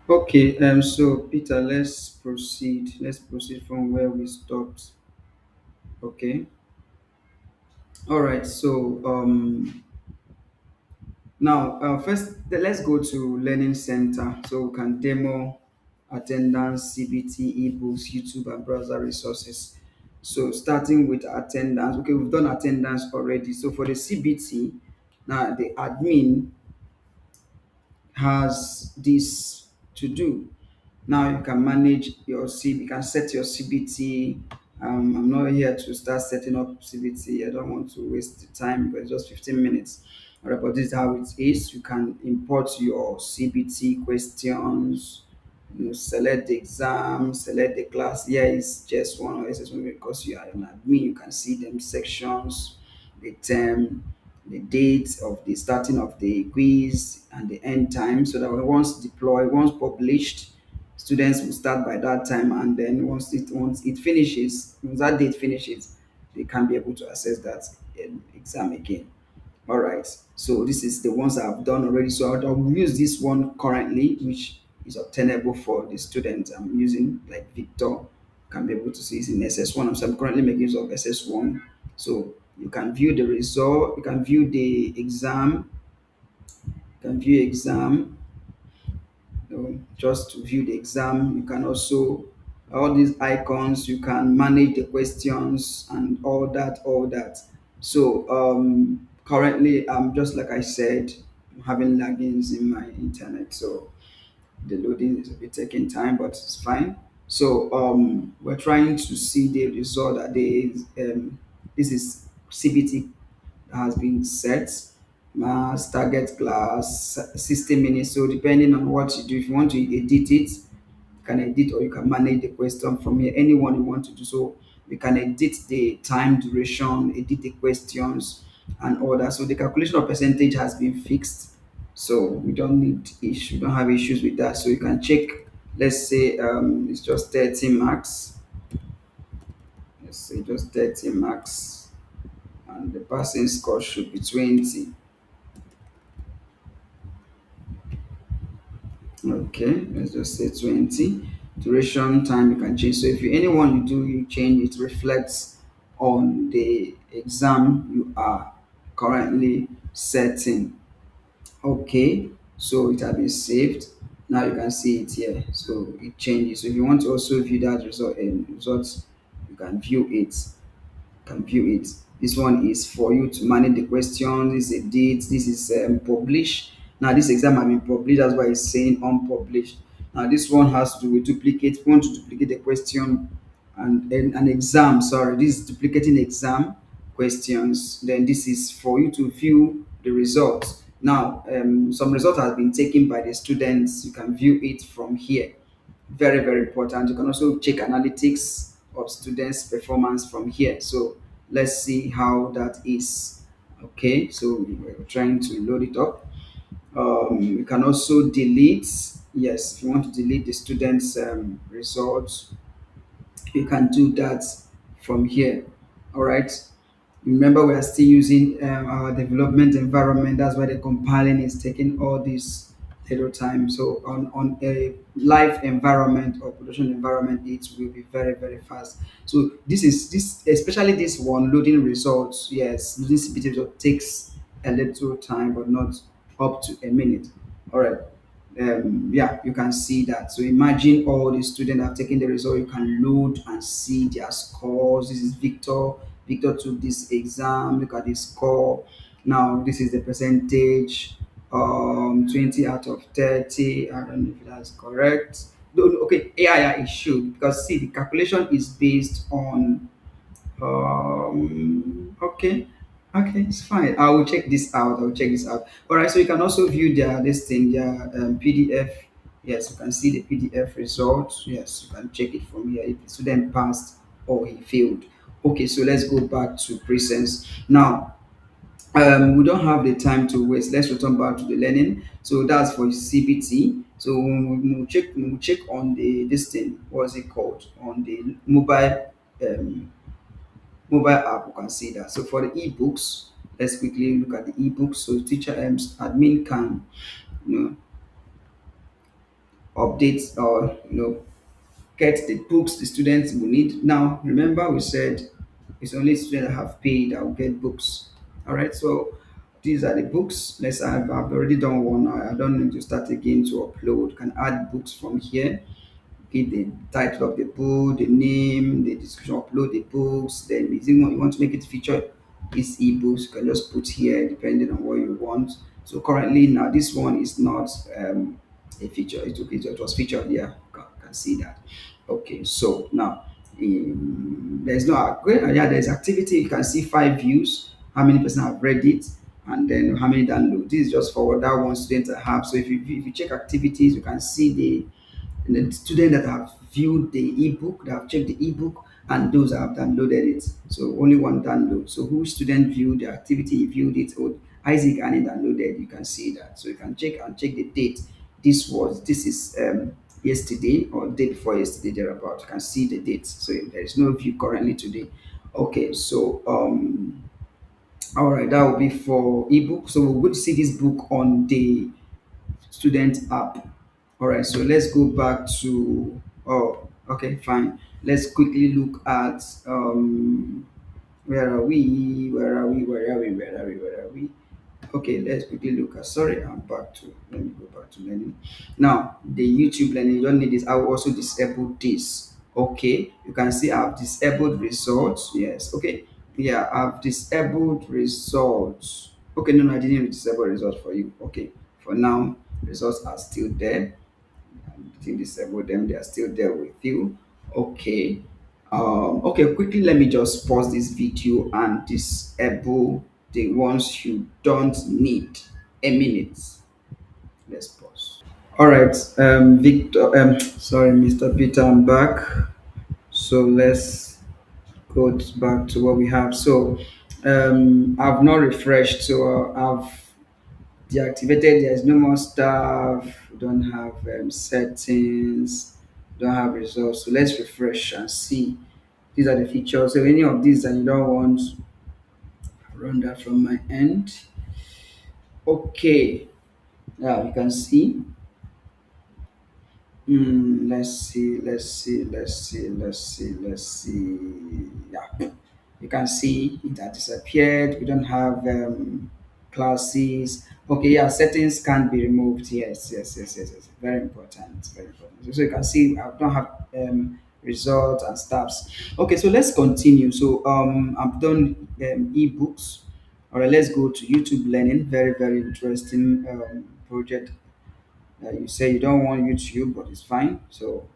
Okay, so Peter, let's proceed. Let's proceed from where we stopped. Okay. All right. So now first let's go to Learning Center so we can demo attendance, CBT, ebooks, YouTube, and browser resources. So starting with attendance. Okay, we've done attendance already. So for the CBT, now the admin has this to do. Now you can manage your you can set your CBT. I'm not here to start setting up CBT. I don't want to waste the time because it's just 15 minutes. All right, but this is how it is. You can import your CBT questions, select the exam, select the class. Here is just one or SS1 because you are an admin. You can see them sections, the term, the date of the starting of the quiz, and the end time. So that once deployed, once published, students will start by that time, and then once it finishes, once that date finishes, they can be able to access that exam again. All right. So this is the ones I've done already. So I'll use this one currently, which is obtainable for the students I'm using, like Victor can be able to see it's in SS1. So I'm currently making use of SS1. So you can view the result, you can view the exam, you can view exam, just to view the exam. You can also all these icons. You can manage the questions and all that. So currently, just like I said, I'm having laggings in my internet. So the loading is a bit taking time, but it's fine. So we're trying to see the result that this is CBT has been set. Mass target class 60 minutes. So depending on what you do, if you want to edit it, you can edit or you can manage the question from here. Anyone you want to do. So we can edit the time duration, edit the questions and all that. So the calculation of percentage has been fixed. So we don't need issue, don't have issues with that. So you can check, let's say it's just 30 marks. Let's say just 30 marks and the passing score should be 20. Okay, let's just say 20. Duration time you can change. So if you anyone you do you change, it reflects on the exam you are currently setting. Okay, so it has been saved. Now you can see it here. So it changes. So if you want to also view that result and results, you can view it, can view it. This one is for you to manage the question. This is a date. This is published. Now this exam has been published. That's why it's saying unpublished. Now this one has to do with duplicate. We want to duplicate the question and an exam. Sorry, this is duplicating exam questions. Then this is for you to view the results. Now some result has been taken by the students. You can view it from here. Very very important. You can also check analytics of students performance from here. So let's see how that is. Okay, so we're trying to load it up. You can also delete, yes, if you want to delete the students results, you can do that from here. All right, remember we are still using our development environment. That's why the compiling is taking all this little time. So on a live environment or production environment, it will be very very fast. So this especially this one loading results. Yes, loading CPT result takes a little time, but not up to a minute. All right. Yeah, you can see that. So imagine all the students have taken the result. You can load and see their scores. This is Victor. Victor took this exam. Look at the score. Now this is the percentage. 20 out of 30. I don't know if that's correct. No, no, okay, yeah, it should because see the calculation is based on okay. Okay, it's fine. I will check this out. I will check this out. All right. So you can also view their this thing, their PDF. Yes, you can see the PDF results. Yes, you can check it from here if the student passed or he failed. Okay, so let's go back to presence. Now, we don't have the time to waste. Let's return back to the learning. So that's for CBT. So we'll check on the this thing. What's it called? On the mobile app, you can see that. So for the ebooks, let's quickly look at the ebooks. So teacher admin can you know update or get the books the students will need. Now, remember we said it's only students that have paid that will get books. All right, so these are the books. I've already done one. I don't need to start again to upload. Can add books from here, give the title of the book, the name, the description, upload the books. Then if you want to make it feature these ebooks, you can just put here depending on what you want. So currently now this one is not a feature. It was featured. Yeah, can see that. Okay, so now there's no yeah, there's activity. You can see 5 views, how many person have read it, and then how many download. This is just for that one student I have. So if you check activities, you can see the students that have viewed the ebook, that have checked the ebook, and those that have downloaded it. So only one download. So who student viewed the activity, he viewed it, or Isaac and he downloaded, you can see that. So you can check the date. This is yesterday or day before yesterday thereabout. You can see the date. So there is no view currently today. Okay, so all right, that will be for ebook. So we're going to see this book on the student app. All right, so let's go back to, oh, okay, fine. Let's quickly look at where are we? Where are we? Where are we? Where are we? Where are we? Okay, let's quickly look at, sorry, I'm back to, let me go back to learning. Now, the YouTube learning, you don't need this. I will also disable this. Okay, you can see I've disabled results. Yes, okay. Yeah, I've disabled results. Okay, no, no, I didn't disable results for you. Okay, for now, results are still there. I didn't disable them, they are still there with you. Okay. Okay, quickly let me just pause this video and disable the ones you don't need. A minute. Let's pause. All right, Victor, sorry, Mr. Peter, I'm back. So let's go back to what we have. So I've not refreshed, so I've deactivated. There's no more stuff. We don't have settings. Don't have results. So let's refresh and see. These are the features. So any of these that you don't want, run that from my end. Okay. Now you can see. Let's see. Yeah, you can see it has disappeared. We don't have classes. Okay, yeah, settings can be removed. Yes. Very important. Very important. So you can see I don't have results and stuffs. Okay, so let's continue. So I've done ebooks. All right, let's go to YouTube Learning. Very interesting project. You say you don't want YouTube, but it's fine. So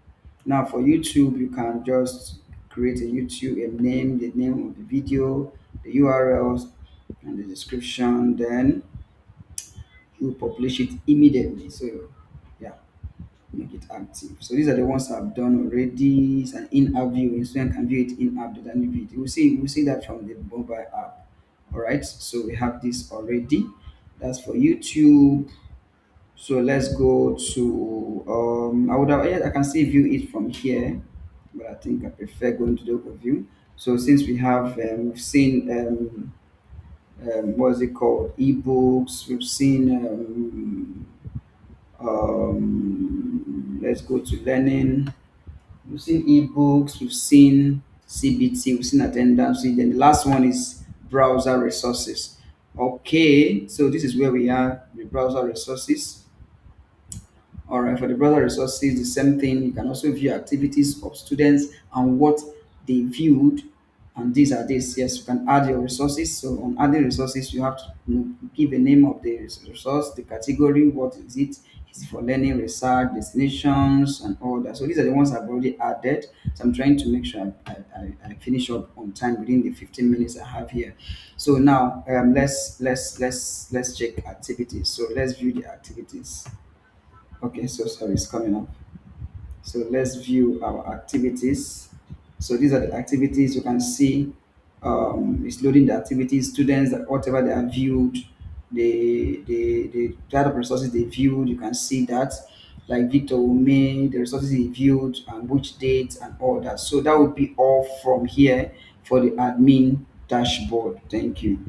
now for YouTube, you can just create a YouTube, a name, the name of the video, the URLs, and the description. Then you publish it immediately. So yeah, make it active. So these are the ones I've done already. It's an in-app viewing. Student can view it in-app the new video. We'll see that from the mobile app. All right. So we have this already. That's for YouTube. So let's go to I would have, yeah, I can still view it from here, but I think I prefer going to the overview. So since we have we've seen what's it called, ebooks, we've seen let's go to learning. We've seen ebooks, we've seen CBT, we've seen attendance. Then the last one is browser resources. Okay, so this is where we are, the browser resources. All right, for the browser resources, the same thing. You can also view activities of students and what they viewed. And these are this. Yes, you can add your resources. So on adding resources, you have to give a name of the resource, the category, what is it? Is it for learning, research, destinations, and all that. So these are the ones I've already added. So I'm trying to make sure I finish up on time within the 15 minutes I have here. So now let's check activities. So let's view the activities. Okay, so sorry, it's coming up. So let's view our activities. So these are the activities you can see. It's loading the activities, students, that whatever they have viewed, the type of resources they viewed, you can see that. Like Victor Ume, the resources he viewed and which date and all that. So that would be all from here for the admin dashboard. Thank you.